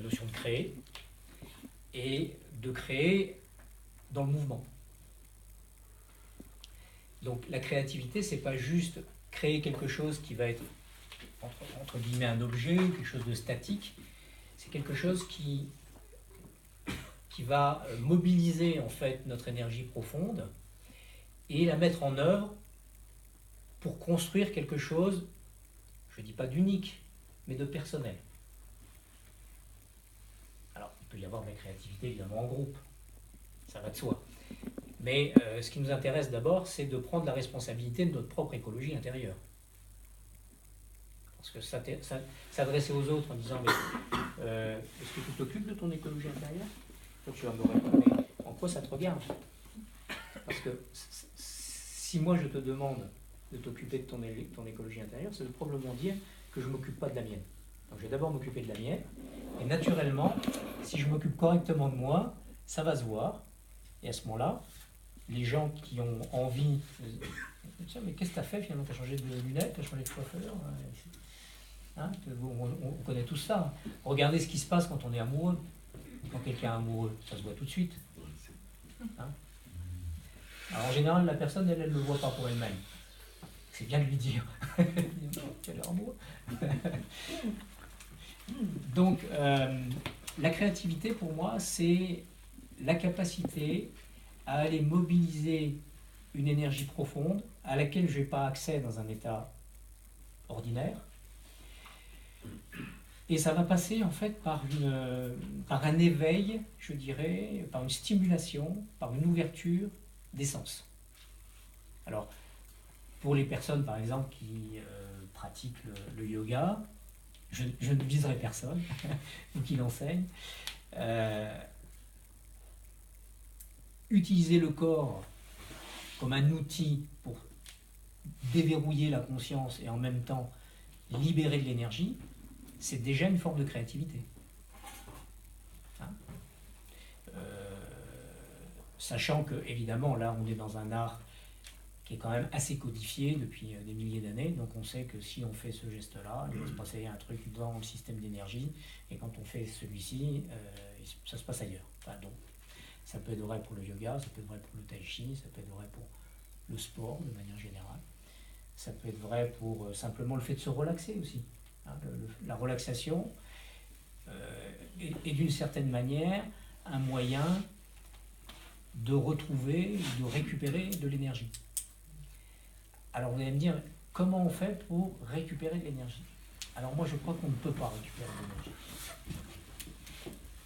notion de créer, et de créer dans le mouvement. Donc la créativité, c'est pas juste créer quelque chose qui va être entre guillemets un objet, quelque chose de statique, c'est quelque chose qui va mobiliser en fait notre énergie profonde et la mettre en œuvre pour construire quelque chose, je ne dis pas d'unique, mais de personnel. Alors, il peut y avoir de la créativité évidemment en groupe, ça va de soi. Mais ce qui nous intéresse d'abord, c'est de prendre la responsabilité de notre propre écologie intérieure. Parce que s'adresser aux autres en disant mais est-ce que tu t'occupes de ton écologie intérieure? Toi, tu vas me répondre, mais en quoi ça te regarde? Parce que si moi je te demande de t'occuper de ton écologie intérieure, ça veut probablement dire que je ne m'occupe pas de la mienne. Donc je vais d'abord m'occuper de la mienne, et naturellement, si je m'occupe correctement de moi, ça va se voir, et à ce moment-là, les gens qui ont envie, tiens, mais qu'est-ce que tu as fait finalement? Tu as changé de lunettes, tu as changé de coiffeur, hein, on connaît tout ça. Regardez ce qui se passe quand on est amoureux. Quand quelqu'un est amoureux, ça se voit tout de suite. Hein? Alors en général, la personne, elle ne le voit pas pour elle-même. C'est bien de lui dire. Tu as l'air amoureux. Donc, la créativité, pour moi, c'est la capacité à aller mobiliser une énergie profonde à laquelle je n'ai pas accès dans un état ordinaire. Et ça va passer en fait par un éveil, je dirais, par une stimulation, par une ouverture des sens. Alors, pour les personnes par exemple qui pratiquent le yoga, je ne viserai personne, ou qui l'enseigne, utiliser le corps comme un outil pour déverrouiller la conscience et en même temps libérer de l'énergie, c'est déjà une forme de créativité. Hein? Sachant que, évidemment, là, on est dans un art qui est quand même assez codifié depuis des milliers d'années, donc on sait que si on fait ce geste-là, il va se passer un truc dans le système d'énergie, et quand on fait celui-ci, ça se passe ailleurs. Enfin, donc, ça peut être vrai pour le yoga, ça peut être vrai pour le tai chi, ça peut être vrai pour le sport de manière générale, ça peut être vrai pour simplement le fait de se relaxer aussi. Hein, la relaxation est d'une certaine manière un moyen de retrouver, de récupérer de l'énergie. Alors vous allez me dire, comment on fait pour récupérer de l'énergie? Alors moi je crois qu'on ne peut pas récupérer de l'énergie.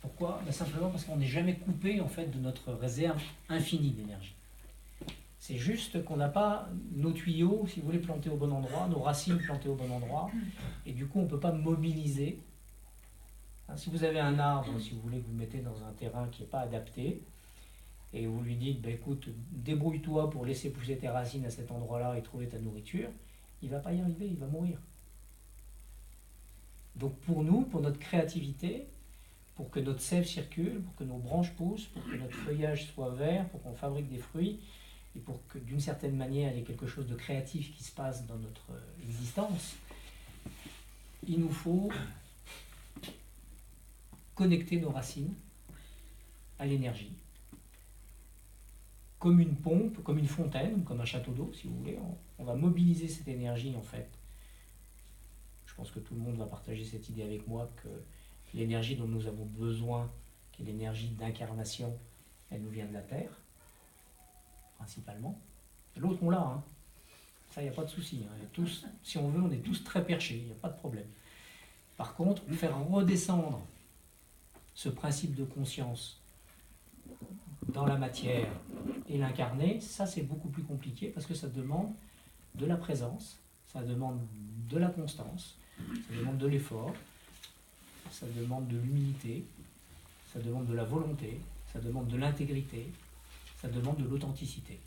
Pourquoi? Ben simplement parce qu'on n'est jamais coupé en fait de notre réserve infinie d'énergie. C'est juste qu'on n'a pas nos tuyaux, si vous voulez, plantés au bon endroit, nos racines plantées au bon endroit, et du coup on ne peut pas mobiliser. Si vous avez un arbre, si vous voulez, que vous mettez dans un terrain qui n'est pas adapté, et vous lui dites, ben écoute, débrouille-toi pour laisser pousser tes racines à cet endroit-là et trouver ta nourriture, il ne va pas y arriver, il va mourir. Donc pour nous, pour notre créativité, pour que notre sève circule, pour que nos branches poussent, pour que notre feuillage soit vert, pour qu'on fabrique des fruits, et pour que d'une certaine manière il y ait quelque chose de créatif qui se passe dans notre existence, il nous faut connecter nos racines à l'énergie. Comme une pompe, comme une fontaine, comme un château d'eau, si vous voulez, on va mobiliser cette énergie en fait. Je pense que tout le monde va partager cette idée avec moi que l'énergie dont nous avons besoin, qui est l'énergie d'incarnation, elle nous vient de la Terre, principalement. L'autre, on l'a, hein. Ça, il n'y a pas de souci. Hein. Tous, si on veut, on est tous très perchés, il n'y a pas de problème. Par contre, faire redescendre ce principe de conscience dans la matière et l'incarner, ça c'est beaucoup plus compliqué parce que ça demande de la présence, ça demande de la constance, ça demande de l'effort, ça demande de l'humilité, ça demande de la volonté, ça demande de l'intégrité, ça demande de l'authenticité.